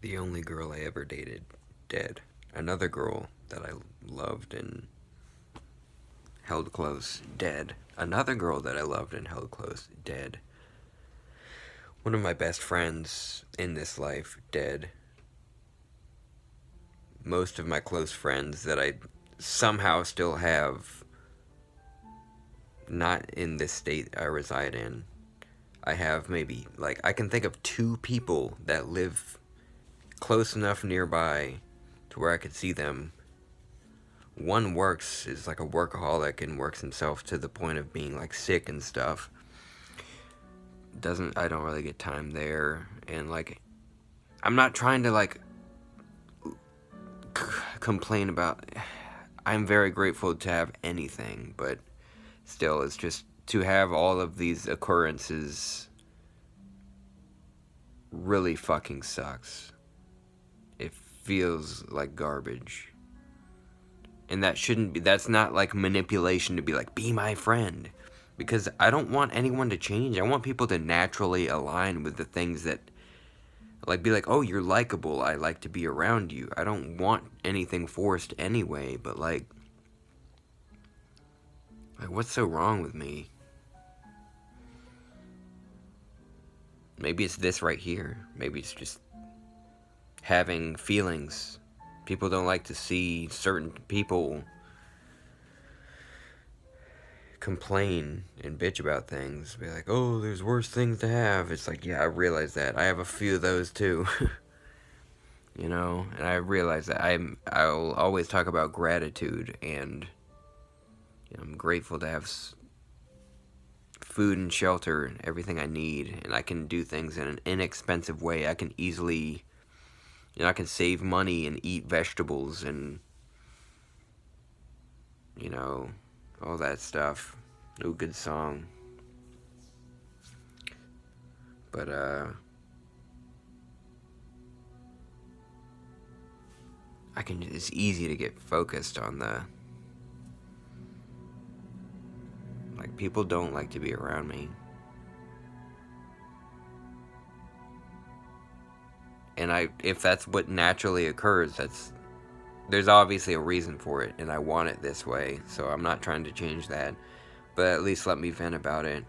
The only girl I ever dated, dead. Another girl that I loved and held close, dead. Another girl that I loved and held close, dead. One of my best friends in this life, dead. Most of my close friends that I somehow still have, not in this state I reside in. I have maybe, like, I can think of two people that live close enough nearby to where I could see them. One is like a workaholic and works himself to the point of being like sick and stuff. I don't really get time there. And like, I'm not trying to like complain about, I'm very grateful to have anything, but still, it's just to have all of these occurrences really fucking sucks. It feels like garbage. And that's not like manipulation to be like, be my friend. Because I don't want anyone to change. I want people to naturally align with the things that, like, be like, oh, you're likable. I like to be around you. I don't want anything forced anyway, but like what's so wrong with me? Maybe it's this right here. Maybe it's just having feelings. People don't like to see certain people complain and bitch about things. Be like, oh, there's worse things to have. It's like, yeah, I realize that. I have a few of those too. You know, and I realize that I'll always talk about gratitude, and you know, I'm grateful to have food and shelter and everything I need, and I can do things in an inexpensive way. I can easily, you know, I can save money and eat vegetables and, you know, all that stuff. Ooh, good song. But it's easy to get focused on like, people don't like to be around me. And if that's what naturally occurs, there's obviously a reason for it, and I want it this way, so I'm not trying to change that. But at least let me vent about it.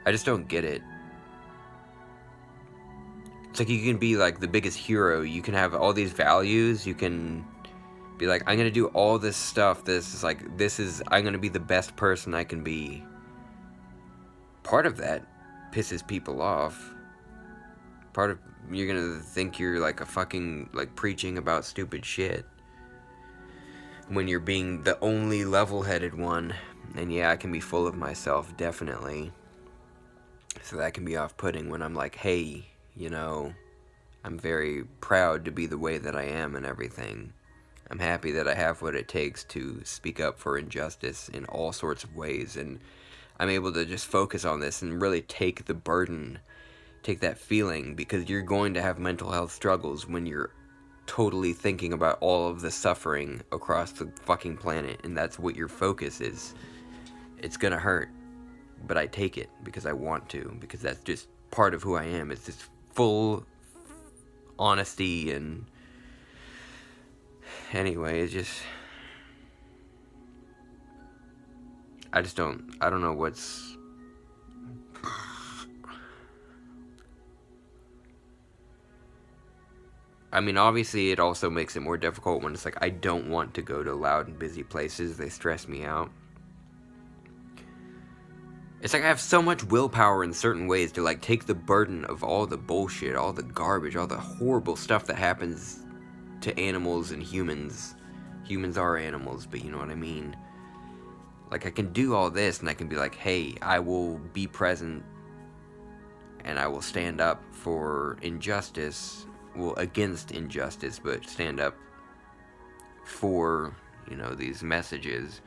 I just don't get it. It's like you can be like the biggest hero, you can have all these values, you can be like, I'm gonna do all this stuff, I'm gonna be the best person I can be. Part of that pisses people off. Part of, you're gonna think you're like a fucking, like, preaching about stupid shit when you're being the only level-headed one. And yeah, I can be full of myself, definitely. So that can be off-putting when I'm like, hey, you know, I'm very proud to be the way that I am and everything. I'm happy that I have what it takes to speak up for injustice in all sorts of ways, and I'm able to just focus on this and really take the burden, take that feeling, because you're going to have mental health struggles when you're totally thinking about all of the suffering across the fucking planet, and that's what your focus is. It's gonna hurt, but I take it because I want to, because that's just part of who I am. It's just full honesty. And anyway, it's just, I don't know what's, I mean, obviously it also makes it more difficult when it's like, I don't want to go to loud and busy places. They stress me out. It's like I have so much willpower in certain ways to like take the burden of all the bullshit, all the garbage, all the horrible stuff that happens to animals and humans. Humans are animals, but you know what I mean. Like, I can do all this and I can be like, hey, I will be present and I will stand up for injustice. Well, against injustice, but stand up for, you know, these messages.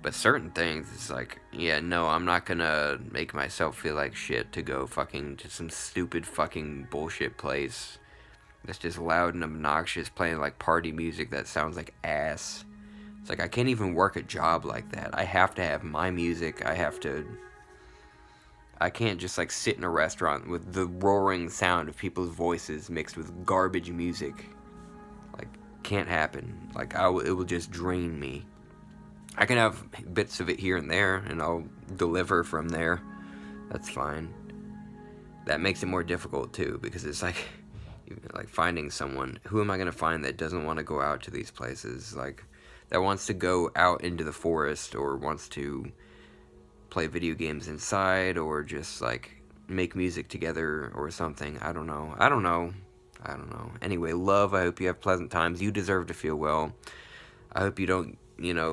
But certain things, it's like, yeah, no, I'm not gonna make myself feel like shit to go fucking to some stupid fucking bullshit place that's just loud and obnoxious, playing like party music that sounds like ass. It's like, I can't even work a job like that. I have to have my music. I have to I can't just like sit in a restaurant with the roaring sound of people's voices mixed with garbage music. Like, can't happen. Like, it will just drain me. I can have bits of it here and there, and I'll deliver from there. That's fine. That makes it more difficult too, because it's like finding someone. Who am I gonna find that doesn't want to go out to these places? Like, that wants to go out into the forest, or wants to play video games inside, or just like make music together or something. I don't know. Anyway, love, I hope you have pleasant times. You deserve to feel well. I hope you don't,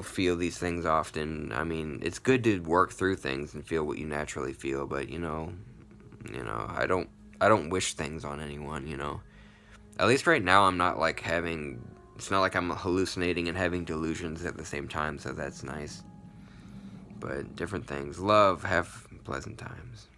feel these things often. I mean, it's good to work through things and feel what you naturally feel, but I don't wish things on anyone. At least right now I'm not like it's not like I'm hallucinating and having delusions at the same time, so that's nice. But different things. Love, have pleasant times.